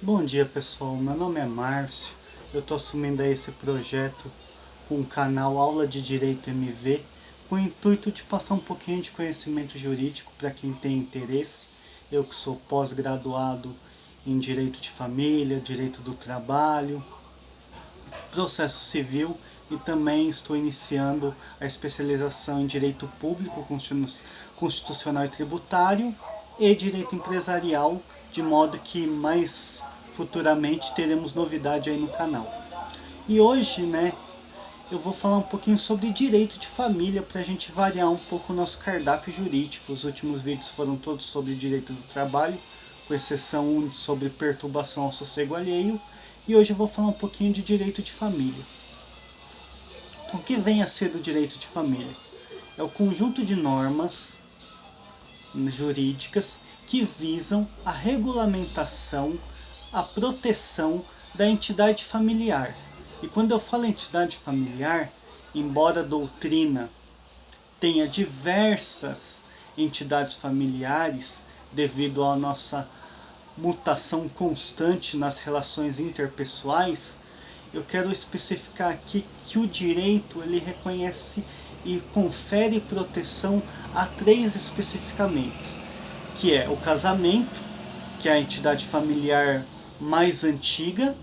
Bom dia pessoal, meu nome é Márcio, eu estou assumindo aí esse projeto com o canal Aula de Direito MV com o intuito de passar um pouquinho de conhecimento jurídico para quem tem interesse. Eu que sou pós-graduado em Direito de Família, Direito do Trabalho, Processo Civil e também estou iniciando a especialização em Direito Público, Constitucional e Tributário e Direito Empresarial, de modo que mais futuramente teremos novidade aí no canal. E hoje, eu vou falar um pouquinho sobre direito de família para a gente variar um pouco o nosso cardápio jurídico. Os últimos vídeos foram todos sobre direito do trabalho, com exceção sobre perturbação ao sossego alheio. E hoje eu vou falar um pouquinho de direito de família. O que vem a ser do direito de família? É o conjunto de normas jurídicas que visam a regulamentação, a proteção da entidade familiar. E quando eu falo entidade familiar, embora a doutrina tenha diversas entidades familiares devido à nossa mutação constante nas relações interpessoais, eu quero especificar aqui que o direito ele reconhece e confere proteção a três especificamente, que é o casamento, que é a entidade familiar mais antiga,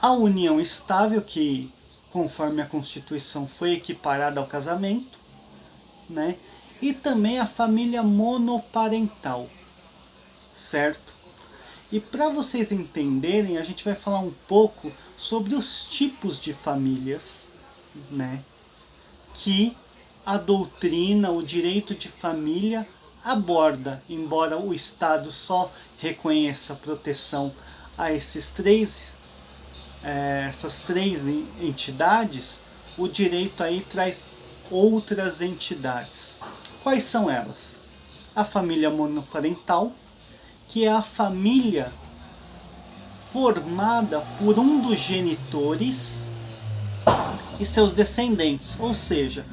a união estável, que conforme a Constituição foi equiparada ao casamento, e também a família monoparental, certo? E para vocês entenderem, a gente vai falar um pouco sobre os tipos de famílias, que a doutrina, o direito de família aborda, embora o Estado só reconheça proteção a essas três entidades, o direito aí traz outras entidades. Quais são elas? A família monoparental, que é a família formada por um dos genitores e seus descendentes, ou seja,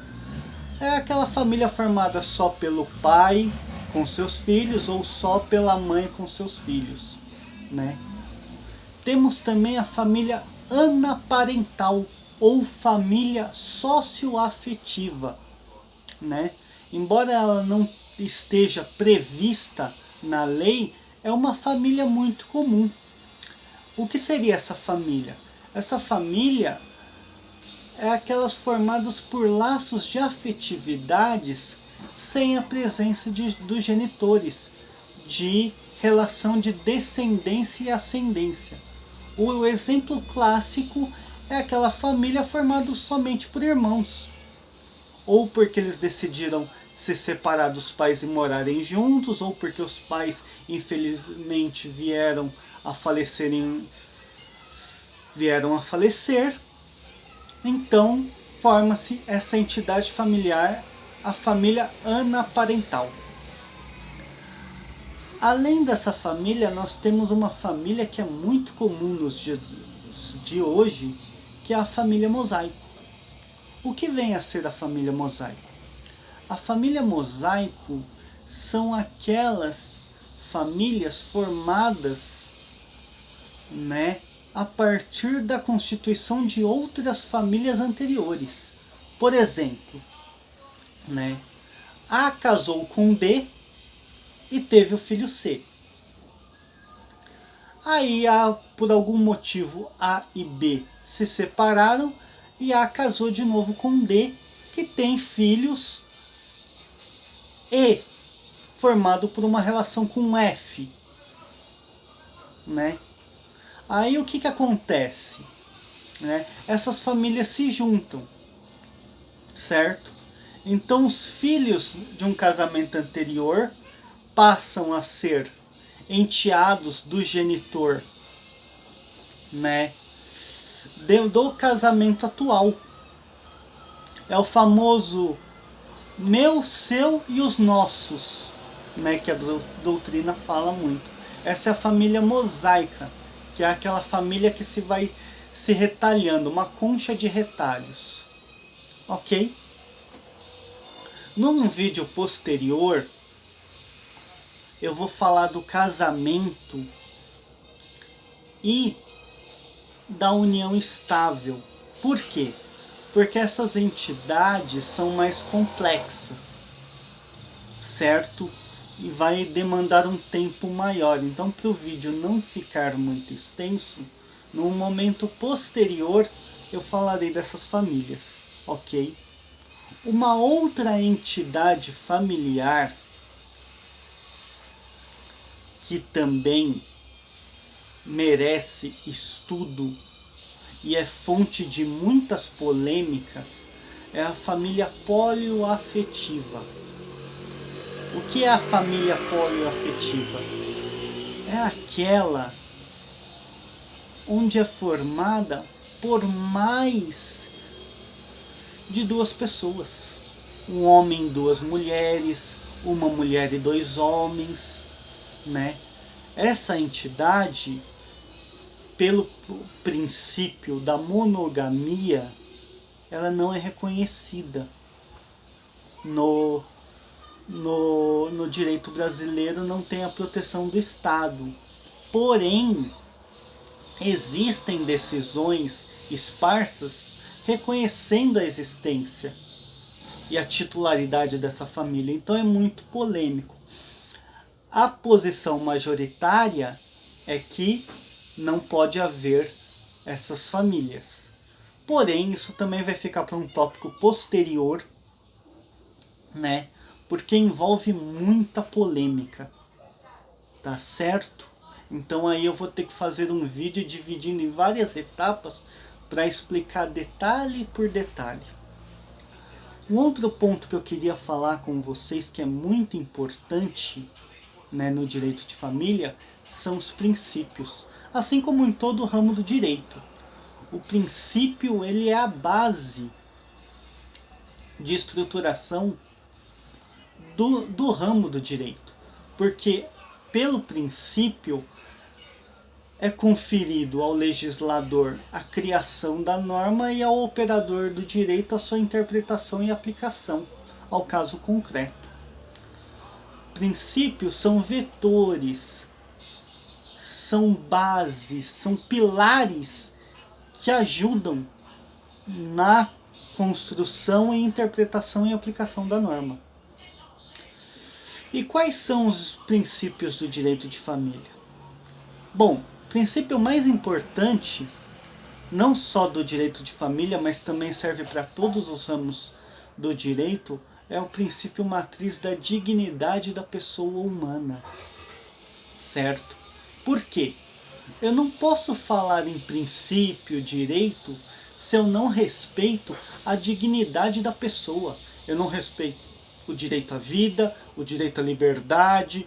é aquela família formada só pelo pai com seus filhos ou só pela mãe com seus filhos, Temos também a família anaparental ou família socioafetiva, Embora ela não esteja prevista na lei, é uma família muito comum. O que seria essa família? Essa família é aquelas formadas por laços de afetividades sem a presença dos genitores, de relação de descendência e ascendência. O exemplo clássico é aquela família formada somente por irmãos, ou porque eles decidiram se separar dos pais e morarem juntos, ou porque os pais infelizmente vieram a falecer. Então forma-se essa entidade familiar, a família anaparental. Além dessa família, nós temos uma família que é muito comum nos dias de hoje, que é a família mosaico. O que vem a ser a família mosaico? A família mosaico são aquelas famílias formadas, a partir da constituição de outras famílias anteriores. Por exemplo, A casou com B e teve o filho C. Aí, por algum motivo, A e B se separaram e A casou de novo com D, que tem filhos E, formado por uma relação com F. Aí o que acontece? Essas famílias se juntam, certo? Então os filhos de um casamento anterior passam a ser enteados do genitor, do casamento atual. É o famoso meu, seu e os nossos, que a doutrina fala muito. Essa é a família mosaica, que é aquela família que se vai se retalhando, uma concha de retalhos. Ok? Num vídeo posterior, eu vou falar do casamento e da união estável. Por quê? Porque essas entidades são mais complexas, certo? E vai demandar um tempo maior. Então, para o vídeo não ficar muito extenso, num momento posterior eu falarei dessas famílias, ok? Uma outra entidade familiar que também merece estudo e é fonte de muitas polêmicas é a família polioafetiva. O que é a família polioafetiva? É aquela onde é formada por mais de duas pessoas. Um homem e duas mulheres, uma mulher e dois homens, né? Essa entidade, pelo princípio da monogamia, ela não é reconhecida no direito brasileiro, não tem a proteção do Estado. Porém, existem decisões esparsas reconhecendo a existência e a titularidade dessa família. Então é muito polêmico. A posição majoritária é que não pode haver essas famílias. Porém, isso também vai ficar para um tópico posterior, né? Porque envolve muita polêmica, tá certo? Então aí eu vou ter que fazer um vídeo dividindo em várias etapas para explicar detalhe por detalhe. Um outro ponto que eu queria falar com vocês que é muito importante, né, no direito de família, são os princípios. Assim como em todo o ramo do direito. O princípio, ele é a base de estruturação do ramo do direito. Porque pelo princípio é conferido ao legislador a criação da norma e ao operador do direito a sua interpretação e aplicação ao caso concreto. Princípios são vetores, são bases, são pilares que ajudam na construção e interpretação e aplicação da norma. E quais são os princípios do direito de família? Bom, o princípio mais importante, não só do direito de família, mas também serve para todos os ramos do direito, é o princípio matriz da dignidade da pessoa humana. Certo? Por quê? Eu não posso falar em princípio, direito, se eu não respeito a dignidade da pessoa. Eu não respeito o direito à vida, o direito à liberdade,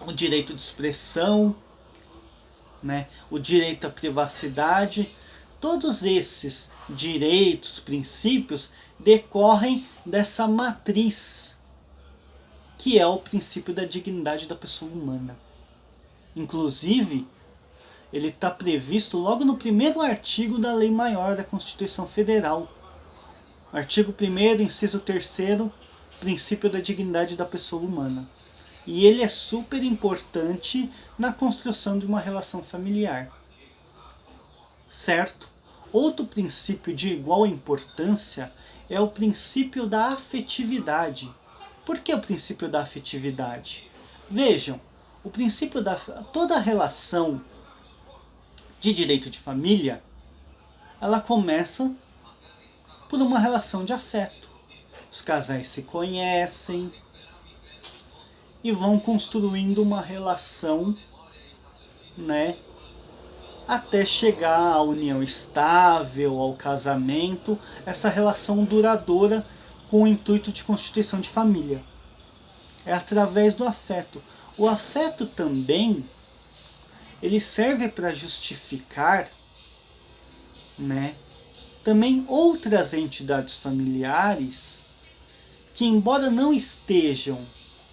o direito de expressão, né? O direito à privacidade. Todos esses direitos, princípios, decorrem dessa matriz, que é o princípio da dignidade da pessoa humana. Inclusive, ele está previsto logo no primeiro artigo da Lei Maior da Constituição Federal. Artigo 1º, inciso 3º, princípio da dignidade da pessoa humana. E ele é super importante na construção de uma relação familiar. Certo? Outro princípio de igual importância é o princípio da afetividade. Por que o princípio da afetividade? Vejam, o princípio da toda relação de direito de família, ela começa por uma relação de afeto. Os casais se conhecem e vão construindo uma relação, né, até chegar à união estável, ao casamento, essa relação duradoura com o intuito de constituição de família. É através do afeto. O afeto também, ele serve para justificar, né, também outras entidades familiares que, embora não estejam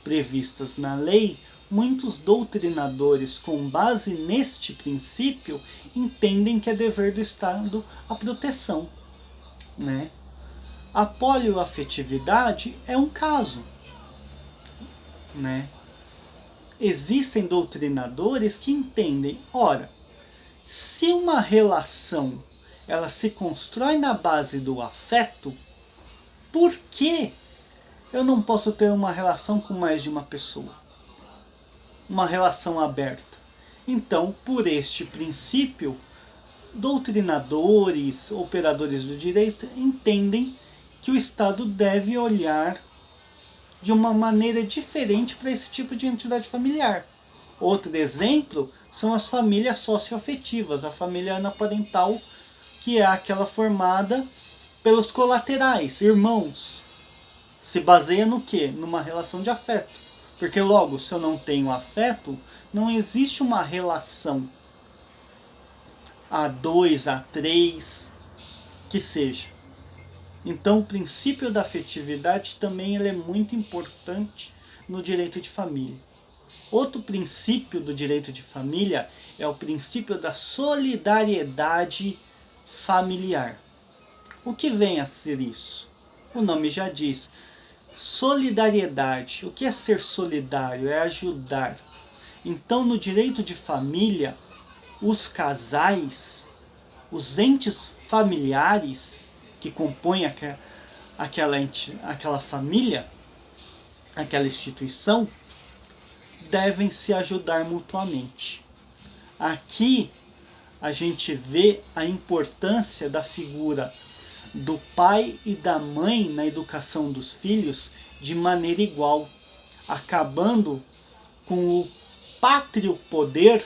previstas na lei, muitos doutrinadores, com base neste princípio, entendem que é dever do Estado a proteção, né? A polioafetividade é um caso, né? existem doutrinadores que entendem, ora, se uma relação ela se constrói na base do afeto, por que eu não posso ter uma relação com mais de uma pessoa? Uma relação aberta. Então, por este princípio, doutrinadores, operadores do direito entendem que o Estado deve olhar de uma maneira diferente para esse tipo de entidade familiar. Outro exemplo são as famílias socioafetivas, a família anaparental, que é aquela formada pelos colaterais, irmãos. Se baseia no quê? Numa relação de afeto. Porque logo, se eu não tenho afeto, não existe uma relação A2, A3, que seja. Então o princípio da afetividade também ele é muito importante no direito de família. Outro princípio do direito de família é o princípio da solidariedade familiar. O que vem a ser isso? O nome já diz. Solidariedade. O que é ser solidário? É ajudar. Então, no direito de família, os casais, os entes familiares que compõem aquela família, aquela instituição, devem se ajudar mutuamente. Aqui a gente vê a importância da figura do pai e da mãe na educação dos filhos de maneira igual, acabando com o pátrio poder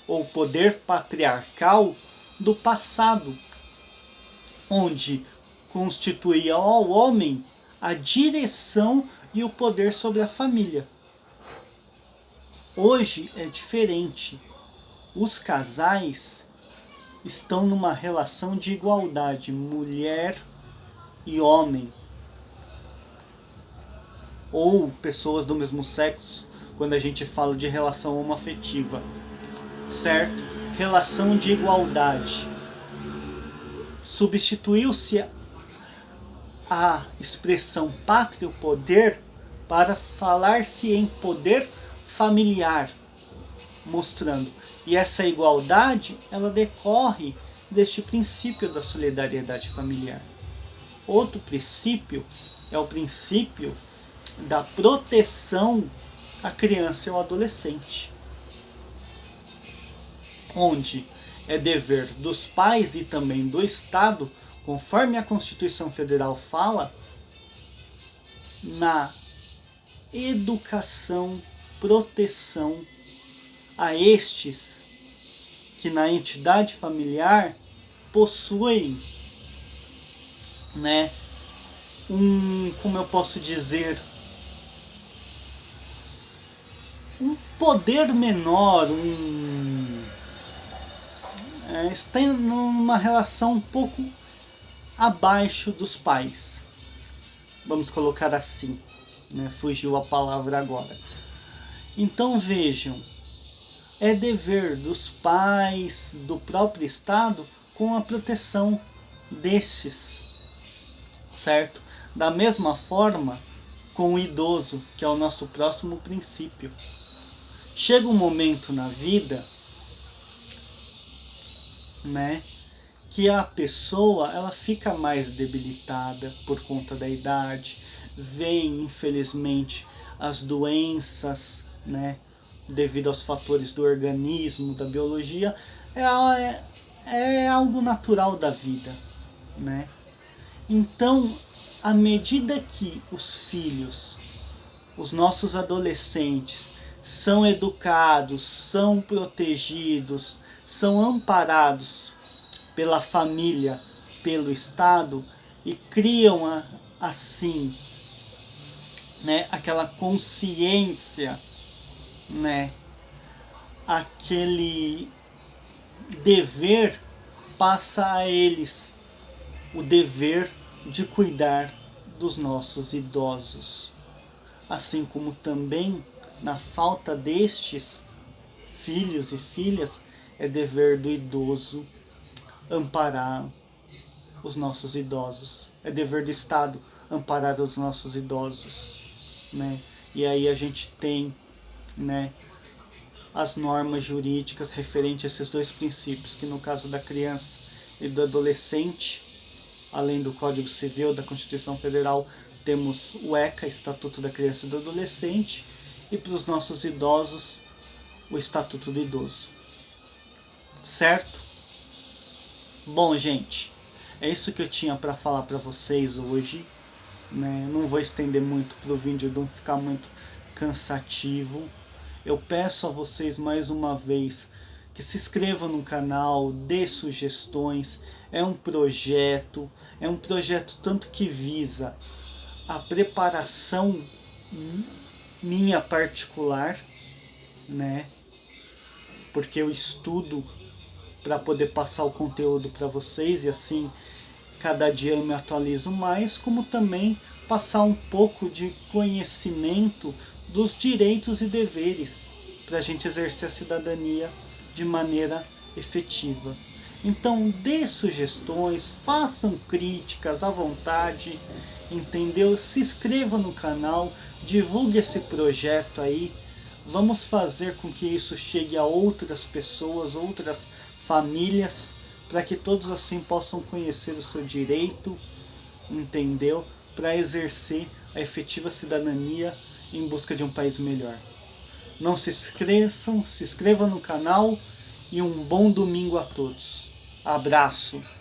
ou poder patriarcal do passado, onde constituía ao homem a direção e o poder sobre a família. Hoje é diferente. Os casais estão numa relação de igualdade, mulher e homem, ou pessoas do mesmo sexo, quando a gente fala de relação homoafetiva, certo? Relação de igualdade. Substituiu-se a expressão pátrio poder para falar-se em poder familiar, mostrando. E essa igualdade, ela decorre deste princípio da solidariedade familiar. Outro princípio é o princípio da proteção à criança e ao adolescente, onde é dever dos pais e também do Estado, conforme a Constituição Federal fala, na educação, proteção a estes que na entidade familiar possuem, né, como eu posso dizer, um poder menor, está numa relação um pouco abaixo dos pais. Vamos colocar assim, né? Fugiu a palavra agora. Então vejam, é dever dos pais, do próprio Estado, com a proteção destes, certo? Da mesma forma, com o idoso, que é o nosso próximo princípio. Chega um momento na vida, né, que a pessoa ela fica mais debilitada por conta da idade, vem infelizmente as doenças, né, devido aos fatores do organismo, da biologia, é algo natural da vida, né? Então, à medida que os filhos, os nossos adolescentes, são educados, são protegidos, são amparados pela família, pelo Estado e criam assim, né, aquela consciência, né, aquele dever, passa a eles o dever de cuidar dos nossos idosos, assim como também na falta destes filhos e filhas é dever do idoso amparar os nossos idosos, é dever do Estado amparar os nossos idosos, né? E aí a gente tem né, as normas jurídicas referentes a esses dois princípios, que no caso da criança e do adolescente, além do Código Civil, da Constituição Federal, temos o ECA, Estatuto da Criança e do Adolescente, e para os nossos idosos, o Estatuto do Idoso. Certo? Bom, gente, é isso que eu tinha para falar para vocês hoje, né? Não vou estender muito para o vídeo não ficar muito cansativo. Eu peço a vocês mais uma vez que se inscrevam no canal, dê sugestões. É um projeto tanto que visa a preparação minha particular, né? Porque eu estudo para poder passar o conteúdo para vocês e assim cada dia eu me atualizo mais, como também passar um pouco de conhecimento dos direitos e deveres para a gente exercer a cidadania de maneira efetiva. Então dê sugestões, façam críticas à vontade, entendeu? Se inscreva no canal, divulgue esse projeto aí. Vamos fazer com que isso chegue a outras pessoas, outras famílias, para que todos assim possam conhecer o seu direito, entendeu? Para exercer a efetiva cidadania em busca de um país melhor. Não se esqueçam, se inscrevam no canal e um bom domingo a todos. Abraço!